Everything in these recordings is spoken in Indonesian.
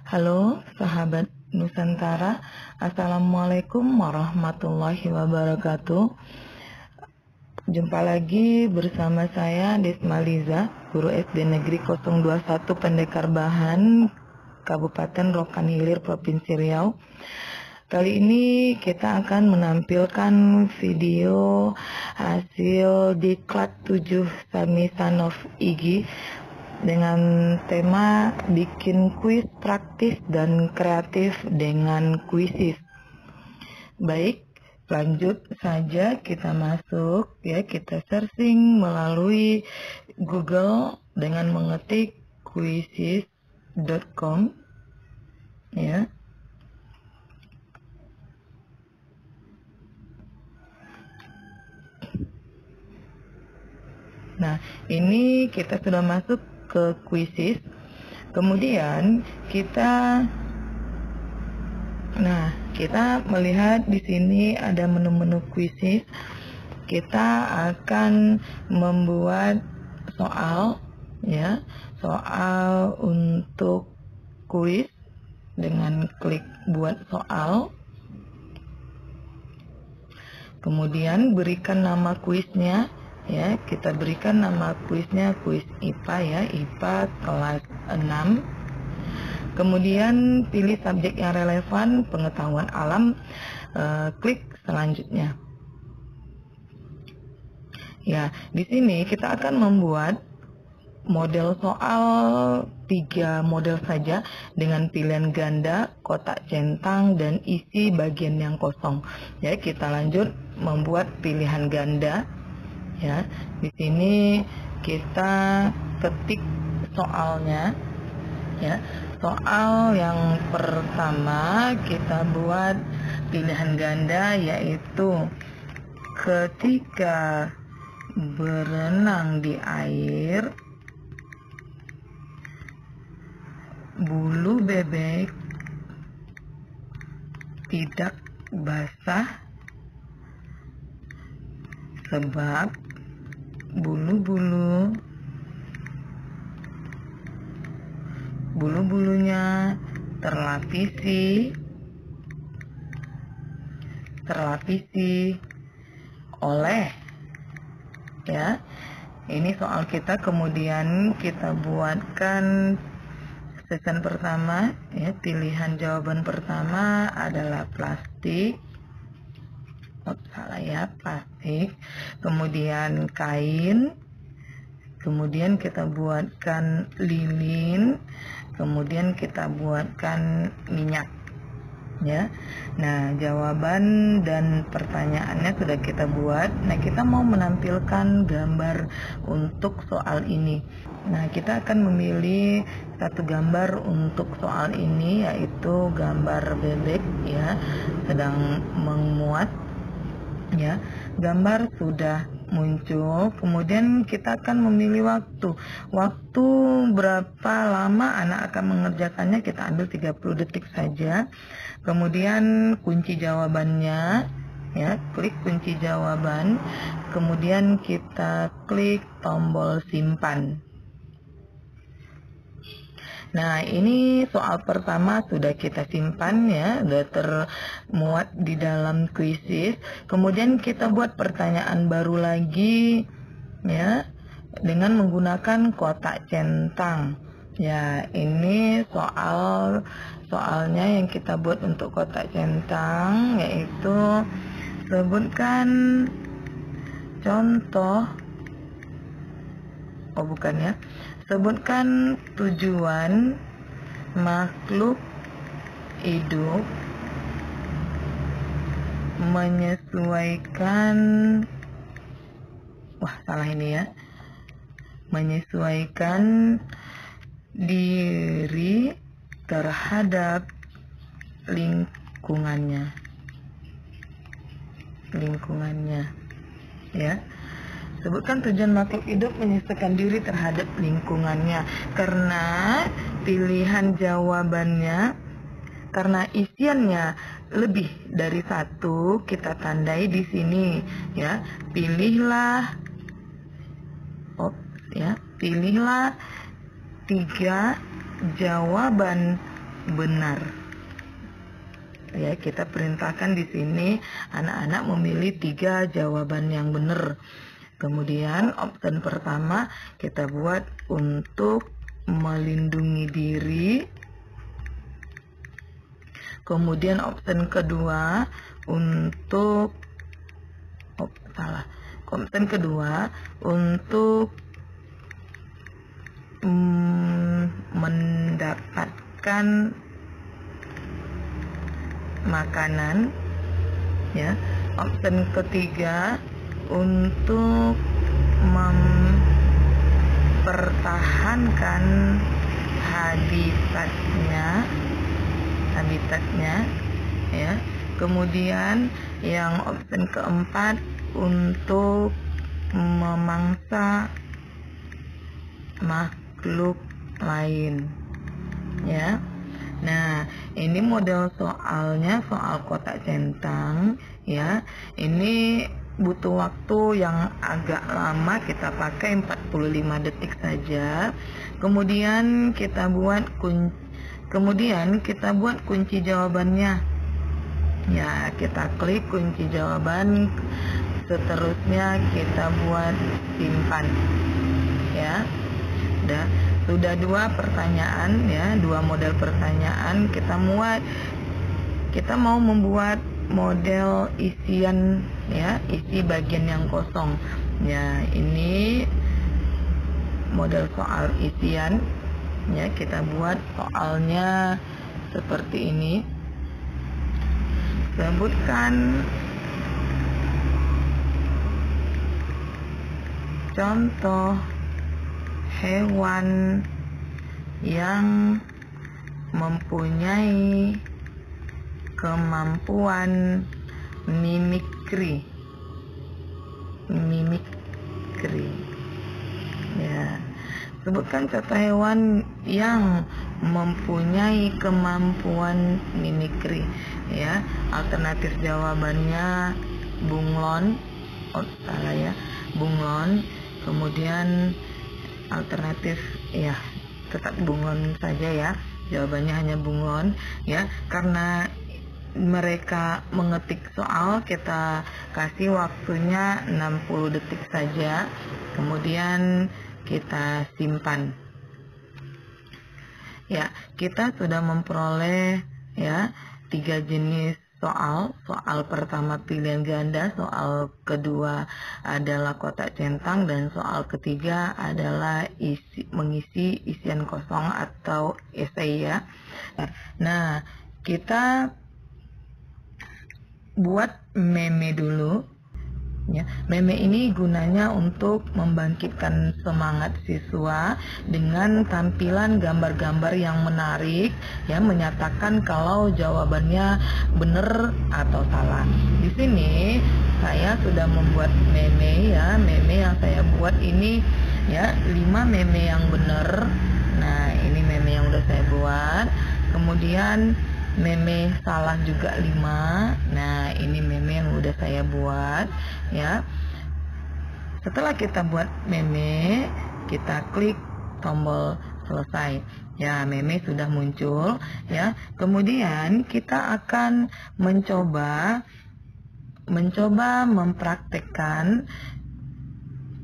Halo sahabat Nusantara, Assalamualaikum warahmatullahi wabarakatuh. Jumpa lagi bersama saya Desma Liza, guru SD Negeri 021 Pendekar Bahan, Kabupaten Rokan Hilir, Provinsi Riau. Kali ini kita akan menampilkan video hasil diklat 7 Sami Son of Iggy dengan tema bikin kuis praktis dan kreatif dengan kuisis. Baik, lanjut saja kita masuk ya, kita searching melalui Google dengan mengetik kuisis.com ya. Nah, ini kita sudah masuk ke kuisis. Kemudian kita melihat di sini ada menu-menu kuisis. Kita akan membuat soal ya, soal untuk kuis dengan klik buat soal. Kemudian berikan nama kuisnya. Ya, kita berikan nama kuisnya kuis IPA ya, IPA kelas 6. Kemudian pilih subjek yang relevan, pengetahuan alam, klik selanjutnya. Ya, di sini kita akan membuat model soal 3 model saja dengan pilihan ganda, kotak centang, dan isi bagian yang kosong. Ya, kita lanjut membuat pilihan ganda. Ya, di sini kita ketik soalnya ya. Soal yang pertama kita buat pilihan ganda, yaitu ketika berenang di air, bulu bebek tidak basah sebab bulu-bulunya terlapisi oleh ya. Ini soal kita, kemudian kita buatkan section pertama ya. Pilihan jawaban pertama adalah plastik. Plastik. Kemudian kain. Kemudian kita buatkan lilin. Kemudian kita buatkan minyak ya. Nah, jawaban dan pertanyaannya sudah kita buat. Nah, kita mau menampilkan gambar untuk soal ini. Nah, kita akan memilih satu gambar untuk soal ini, yaitu gambar bebek ya, sedang menguat ya. Gambar sudah muncul, kemudian kita akan memilih waktu berapa lama anak akan mengerjakannya. Kita ambil 30 detik saja. Kemudian kunci jawabannya ya, klik kunci jawaban, kemudian kita klik tombol simpan. Nah, ini soal pertama sudah kita simpan ya, sudah termuat di dalam kuisis. Kemudian kita buat pertanyaan baru lagi ya, dengan menggunakan kotak centang. Ya, ini soalnya yang kita buat untuk kotak centang, yaitu sebutkan contoh, sebutkan tujuan makhluk hidup menyesuaikan diri terhadap lingkungannya ya. Sebutkan tujuan makhluk hidup menyesuaikan diri terhadap lingkungannya. Karena pilihan jawabannya, karena isiannya lebih dari satu, kita tandai di sini ya. Pilihlah 3 jawaban benar. Ya, kita perintahkan di sini anak-anak memilih 3 jawaban yang benar. Kemudian opsi pertama kita buat untuk melindungi diri. Kemudian opsi kedua untuk mendapatkan makanan, ya. Opsi ketiga untuk mempertahankan habitatnya, ya. Kemudian yang opsi keempat untuk memangsa makhluk lain, ya. Nah, ini model soalnya soal kotak centang, ya. Ini butuh waktu yang agak lama, kita pakai 45 detik saja. Kemudian kita buat kunci jawabannya. Ya, kita klik kunci jawaban, seterusnya kita buat simpan, ya. Sudah 2 pertanyaan, ya, 2 model pertanyaan kita muat. Kita mau membuat model isian, ya, isi bagian yang kosong. Ya, ini model soal isian, ya. Kita buat soalnya seperti ini. Sebutkan contoh hewan yang mempunyai kemampuan mimikri, ya. Sebutkan contoh hewan yang mempunyai kemampuan mimikri, ya. Alternatif jawabannya bunglon, bunglon. Kemudian alternatif, ya, tetap bunglon saja, ya. Jawabannya hanya bunglon, ya. Karena mereka mengetik soal, kita kasih waktunya 60 detik saja. Kemudian kita simpan. Ya, kita sudah memperoleh, ya, 3 jenis soal. Soal pertama pilihan ganda, soal kedua adalah kotak centang, dan soal ketiga adalah mengisi isian kosong atau esai, ya. Nah, kita buat meme dulu, ya. Meme ini gunanya untuk membangkitkan semangat siswa dengan tampilan gambar-gambar yang menarik, ya, menyatakan kalau jawabannya benar atau salah. Di sini saya sudah membuat meme, ya. Meme yang saya buat ini, ya, 5 meme yang benar. Nah, ini meme yang udah saya buat. Kemudian meme salah juga 5. Nah, ini meme yang udah saya buat, ya. Setelah kita buat meme, kita klik tombol selesai. Ya, meme sudah muncul, ya. Kemudian kita akan mencoba mempraktekkan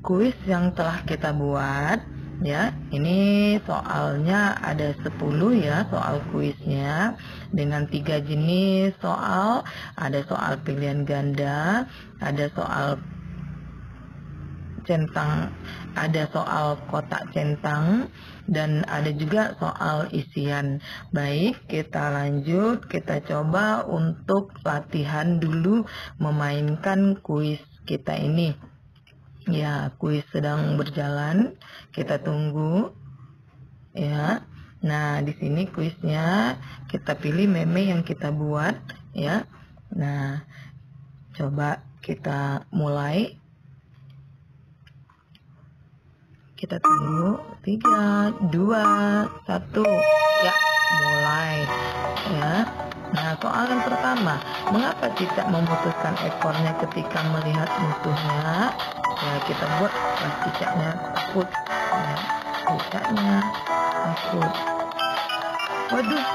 kuis yang telah kita buat, ya. Ini soalnya ada 10, ya, soal kuisnya dengan 3 jenis soal. Ada soal pilihan ganda, ada soal centang, ada soal kotak centang, dan ada juga soal isian. Baik, kita lanjut, kita coba untuk latihan dulu memainkan kuis kita ini. Ya, kuis sedang berjalan, kita tunggu, ya. Nah, di sini kuisnya kita pilih meme yang kita buat, ya. Nah, coba kita mulai. Kita tunggu. 3, 2, 1. Ya, mulai, ya. Nah, soal yang pertama, mengapa cicak memutuskan ekornya ketika melihat musuhnya? Ya, kita buat pas cicaknya takut, ya. Cicaknya takut. Waduh,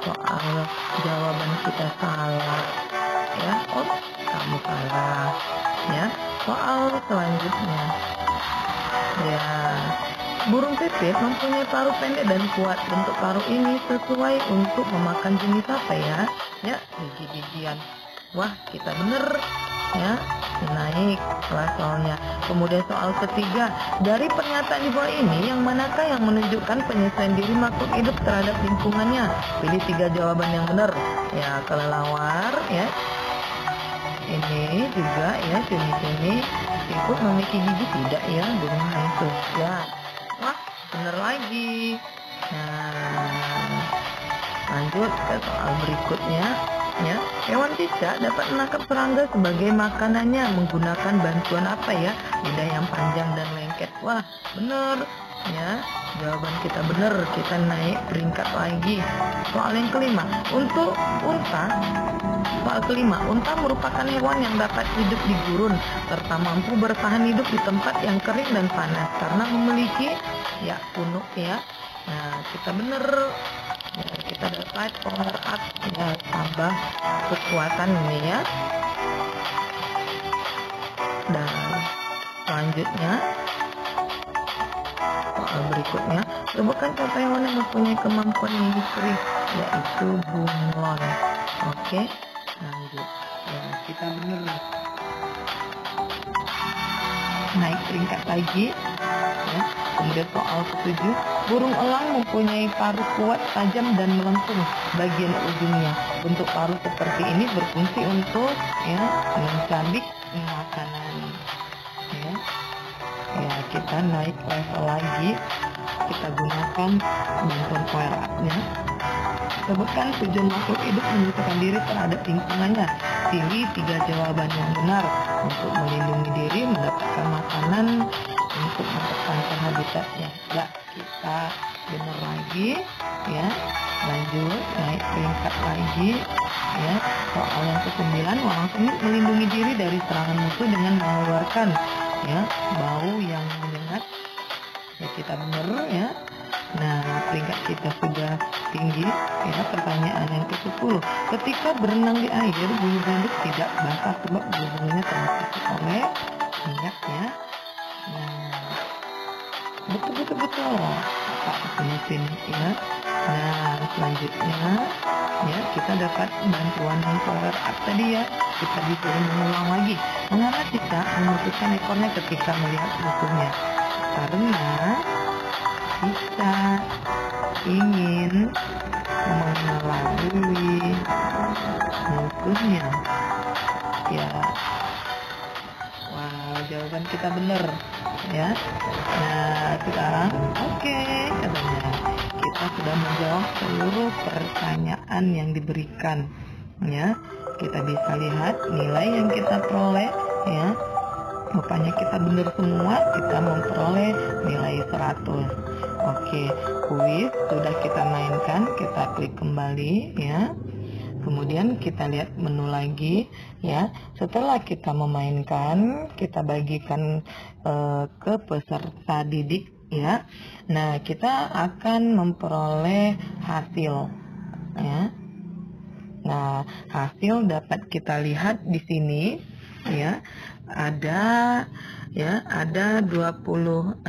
soal jawaban kita salah, ya. Oh, kamu salah, ya. Soal selanjutnya, ya. Burung pipit mempunyai paruh pendek dan kuat. Bentuk paruh ini sesuai untuk memakan jenis apa ya? Ya, biji-bijian. Wah, kita bener, ya. Naik kelas soalnya. Kemudian soal ketiga, dari pernyataan di bawah ini, yang manakah yang menunjukkan penyesuaian diri makhluk hidup terhadap lingkungannya? Pilih 3 jawaban yang benar. Ya, kelelawar, ya. Ini juga, ya, cumi-cumi ikut memiliki gigi tidak, ya, burung hantu, ya. Wah, bener lagi. Nah, lanjut ke soal berikutnya. Ya, hewan cicak dapat menangkap serangga sebagai makanannya menggunakan bantuan apa ya? Lidah yang panjang dan lengket. Wah, bener. Ya, jawaban kita bener. Kita naik peringkat lagi. Soal yang kelima, untuk unta. Soal kelima, unta merupakan hewan yang dapat hidup di gurun serta mampu bertahan hidup di tempat yang kering dan panas karena memiliki ya punuk ya. Nah, kita bener. Ya, kita dapat power up ya, tambah kekuatan ini ya. Dan selanjutnya soal berikutnya, sebutkan contoh hewan yang mempunyai kemampuan mimikri, yaitu bunglon. Oke, lanjut. Ya, kita bener. Naik peringkat lagi. Ya. Kemudian soal ketujuh, burung elang mempunyai paruh kuat, tajam dan melengkung bagian ujungnya. Bentuk paruh seperti ini berfungsi untuk ya mencabik makanan. Ya, kita naik level lagi. Kita gunakan bantuan power up-nya. Sebutkan tujuan makhluk hidup menyucikan diri terhadap lingkungannya. Pilih 3 jawaban yang benar. Untuk melindungi diri, mendapatkan makanan, untuk mempertahankan habitatnya. Ya, kita benar lagi. Ya, lanjut naik peringkat lagi. Ya, soal yang ke-9, orang sengit melindungi diri dari serangan musuh dengan mengeluarkan ya bau yang menyengat. Ya, kita benar ya. Nah, peringkat kita sudah tinggi. Ya, pertanyaan yang ke-10. Ketika berenang di air, bulu rambut tidak basah sebab bulunya termasuk oleh minyak ya. Nah, betul. Pak mesin ya. Nah, selanjutnya ya kita dapat bantuan power up tadi ya. Kita disuruh mengulang lagi. Mengapa cicak memutuskan ekornya ketika melihat musuhnya? Karena cicak ingin mengelabui musuhnya. Ya, wah, jawaban kita benar ya. Nah, sekarang oke, katanya kita sudah menjawab seluruh pertanyaan yang diberikan ya. Kita bisa lihat nilai yang kita peroleh ya. Rupanya kita benar semua, kita memperoleh nilai 100. Oke, kuis sudah kita mainkan, kita klik kembali ya. Kemudian kita lihat menu lagi ya. Setelah kita memainkan, kita bagikan ke peserta didik ya. Nah, kita akan memperoleh hasil ya. Nah, hasil dapat kita lihat di sini ya. Ada 26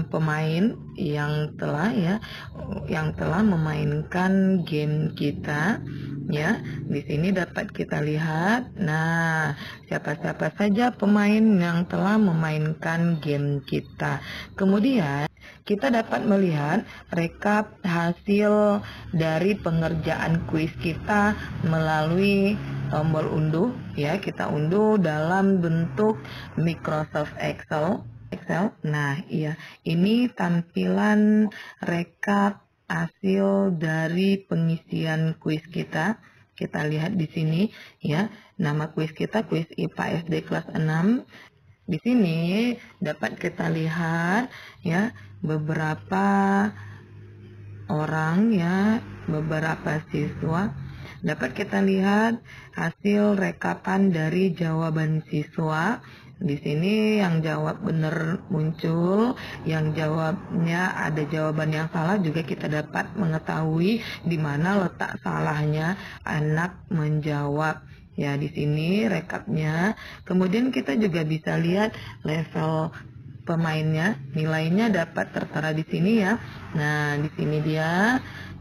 pemain yang telah memainkan game kita ya. Di sini dapat kita lihat. Nah, siapa-siapa saja pemain yang telah memainkan game kita. Kemudian kita dapat melihat rekap hasil dari pengerjaan kuis kita melalui tombol unduh ya. Kita unduh dalam bentuk Microsoft Excel. Nah, iya, ini tampilan rekap hasil dari pengisian kuis kita. Kita lihat di sini ya. Nama kuis kita kuis IPA SD kelas 6. Di sini dapat kita lihat ya beberapa orang ya, beberapa siswa. Dapat kita lihat hasil rekapan dari jawaban siswa Di sini yang jawab benar muncul, yang jawabnya ada jawaban yang salah juga kita dapat mengetahui di mana letak salahnya anak menjawab. Ya, di sini rekapnya. Kemudian kita juga bisa lihat level pemainnya, nilainya dapat tertera di sini ya. Nah, di sini dia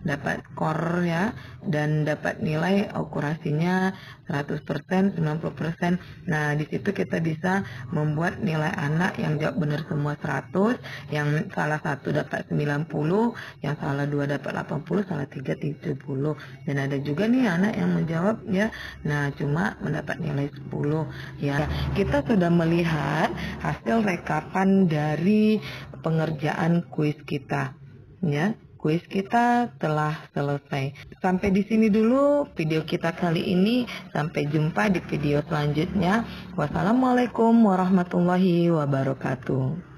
dapat skor ya, dan dapat nilai akurasinya 100%, 90%. Nah, di situ kita bisa membuat nilai anak yang jawab benar semua 100, yang salah satu dapat 90, yang salah 2 dapat 80, salah 3 70. Dan ada juga nih anak yang menjawab ya, nah cuma mendapat nilai 10 ya. Kita sudah melihat hasil rekapan dari pengerjaan kuis kita ya. Kuis kita telah selesai. Sampai di sini dulu video kita kali ini. Sampai jumpa di video selanjutnya. Wassalamualaikum warahmatullahi wabarakatuh.